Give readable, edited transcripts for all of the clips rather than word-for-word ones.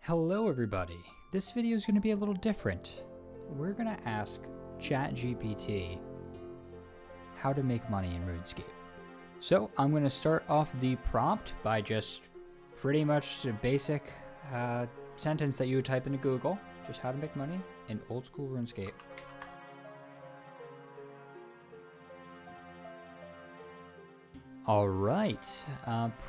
Hello everybody, this video is going to be a little different. We're going to ask ChatGPT how to make money in RuneScape. So I'm going to start off the prompt by just pretty much a basic sentence that you would type into Google, just how to make money in old school RuneScape. All right,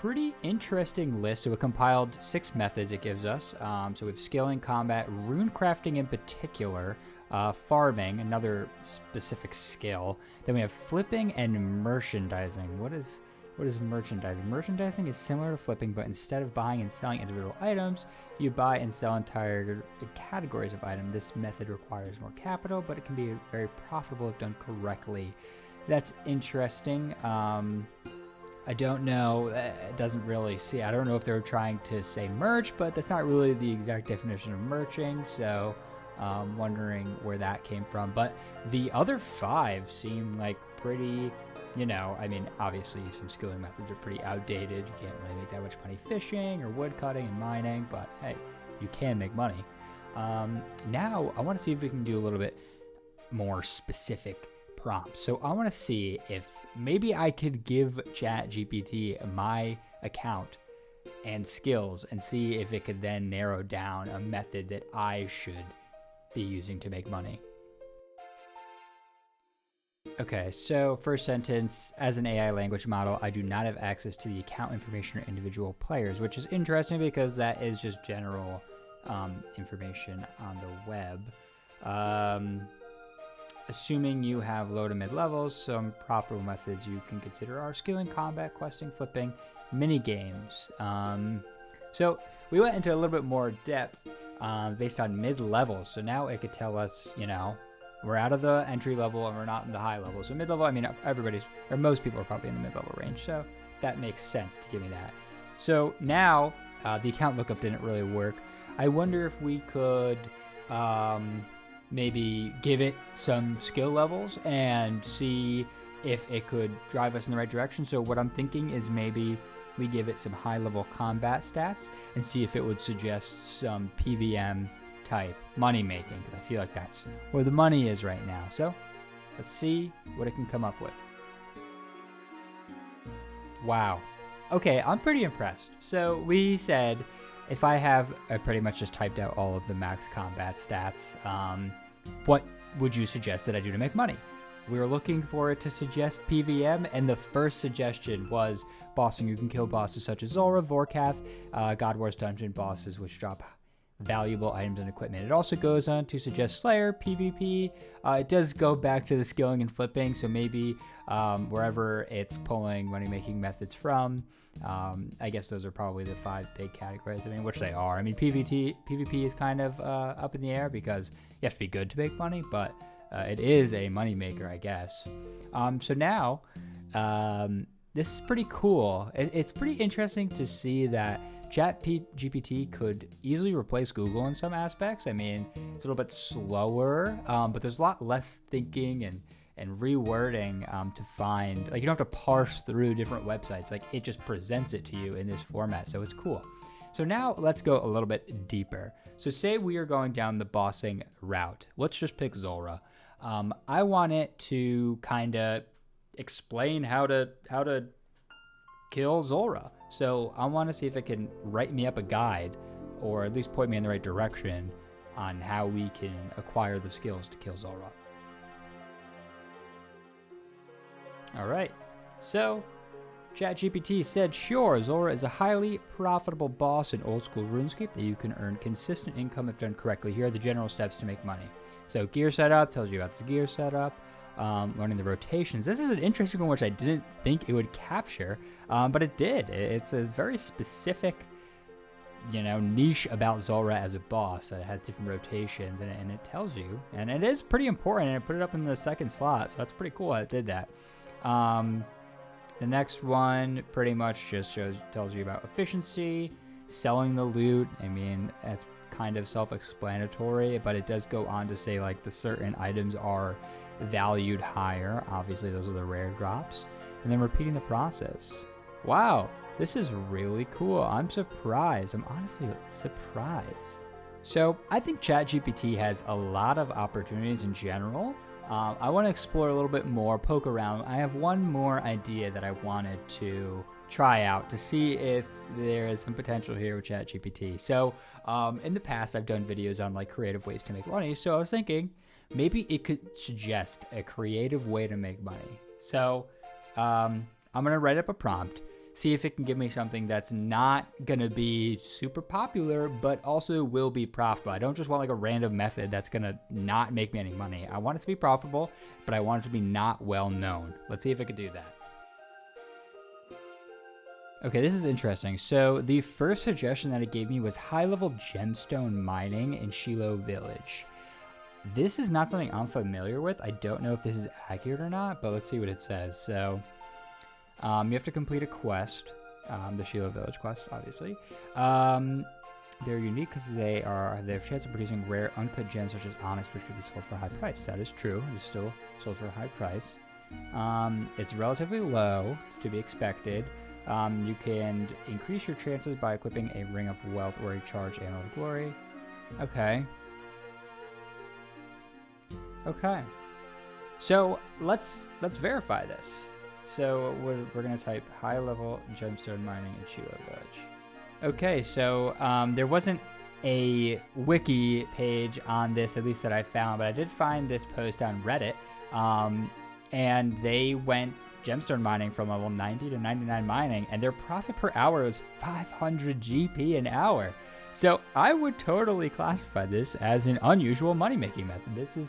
pretty interesting list. So it compiled 6 methods it gives us. So we have skilling, combat, rune crafting in particular, farming, another specific skill. Then we have flipping and merchandising. What is merchandising? Merchandising is similar to flipping, but instead of buying and selling individual items, you buy and sell entire categories of items. This method requires more capital, but it can be very profitable if done correctly. That's interesting. I don't know, it doesn't really see, I don't know if they were trying to say merch, but that's not really the exact definition of merching, so wondering where that came from. But the other 5 seem like pretty, I mean, obviously some skilling methods are pretty outdated. You can't really make that much money fishing or wood cutting and mining, but hey, you can make money. Now, I want to see if we can do a little bit more specific prompts. So I want to see if maybe I could give ChatGPT my account and skills and see if it could then narrow down a method that I should be using to make money. Okay, so first sentence, as an AI language model, I do not have access to the account information of individual players, which is interesting because that is just general information on the web. Assuming you have low to mid levels, some profitable methods you can consider are skilling, combat, questing, flipping, mini games. So we went into a little bit more depth based on mid levels. So now it could tell us, we're out of the entry level and we're not in the high level. So mid level, I mean, most people are probably in the mid level range. So that makes sense to give me that. So now the account lookup didn't really work. I wonder if we could maybe give it some skill levels and see if it could drive us in the right direction. So what I'm thinking is maybe we give it some high level combat stats and see if it would suggest some PVM type money making, because I feel like that's where the money is right now. So let's see what it can come up with. Wow. Okay, I'm pretty impressed. So we said, if I pretty much just typed out all of the max combat stats, what would you suggest that I do to make money? We were looking for it to suggest PVM, and the first suggestion was bossing. You can kill bosses such as Zulrah, Vorkath, God Wars dungeon bosses, which drop valuable items and equipment. It also goes on to suggest Slayer, PvP. It does go back to the skilling and flipping, so maybe wherever it's pulling money-making methods from, I guess those are probably the 5 big categories, which they are. PvP is kind of up in the air because you have to be good to make money, but it is a money maker, I guess. So now, this is pretty cool. It's pretty interesting to see that ChatGPT could easily replace Google in some aspects. It's a little bit slower, but there's a lot less thinking and rewording to find. You don't have to parse through different websites. It just presents it to you in this format, so it's cool. So now let's go a little bit deeper. So say we are going down the bossing route. Let's just pick Zulrah. I want it to kind of explain how to kill Zulrah. So I want to see if it can write me up a guide, or at least point me in the right direction on how we can acquire the skills to kill Zulrah. All right, so ChatGPT said, sure, Zulrah is a highly profitable boss in old school RuneScape that you can earn consistent income if done correctly. Here are the general steps to make money. So gear setup tells you about the gear setup. Learning the rotations. This is an interesting one which I didn't think it would capture, but it did. It's a very specific, niche about Zulrah as a boss that has different rotations, and it tells you, and it is pretty important, and it put it up in the 2nd slot, so that's pretty cool that it did that. The next one pretty much just tells you about efficiency, selling the loot. That's kind of self-explanatory, but it does go on to say the certain items are valued higher. Obviously those are the rare drops. And then repeating the process. Wow, This is really cool. I'm surprised. I'm honestly surprised. So I think ChatGPT has a lot of opportunities in general. I want to explore a little bit more, poke around. I have one more idea that I wanted to try out to see if there is some potential here with ChatGPT. So in the past, I've done videos on like creative ways to make money. So I was thinking maybe it could suggest a creative way to make money. So I'm going to write up a prompt, see if it can give me something that's not going to be super popular, but also will be profitable. I don't just want like a random method that's going to not make me any money. I want it to be profitable, but I want it to be not well known. Let's see if it could do that. Okay, this is interesting. So the first suggestion that it gave me was high-level gemstone mining in Shiloh Village. This is not something I'm familiar with. I don't know if this is accurate or not, but let's see what it says. So you have to complete a quest, the Shiloh Village quest, obviously. They're unique because they have a chance of producing rare uncut gems such as onyx, which could be sold for a high price. That is true. It's still sold for a high price. It's relatively low, to be expected. You can increase your chances by equipping a Ring of Wealth or a Charged Anvil of Glory. Okay. Okay. So let's verify this. So we're gonna type high-level gemstone mining in Shiloh Village. Okay, so there wasn't a wiki page on this, at least that I found, but I did find this post on Reddit, and they went gemstone mining from level 90 to 99 mining, and their profit per hour was 500 GP an hour. So I would totally classify this as an unusual money-making method.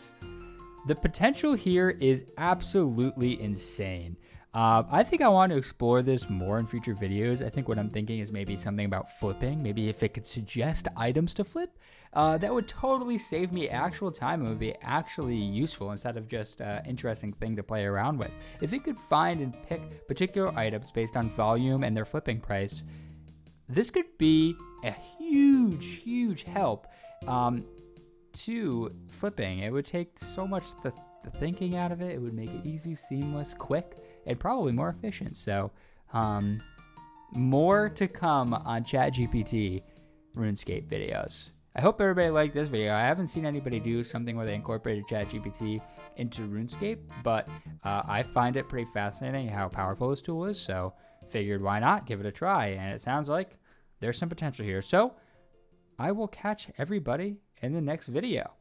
The potential here is absolutely insane. I think I want to explore this more in future videos. I think what I'm thinking is maybe something about flipping. Maybe if it could suggest items to flip, that would totally save me actual time and would be actually useful instead of just an interesting thing to play around with. If it could find and pick particular items based on volume and their flipping price, this could be a huge help to flipping. It would take so much the thinking out of it. It would make it easy, seamless, quick, and probably more efficient. So more to come on ChatGPT RuneScape videos. I hope everybody liked this video. I haven't seen anybody do something where they incorporated ChatGPT into RuneScape, but I find it pretty fascinating how powerful this tool is, so figured why not give it a try, and it sounds like there's some potential here. So I will catch everybody in the next video.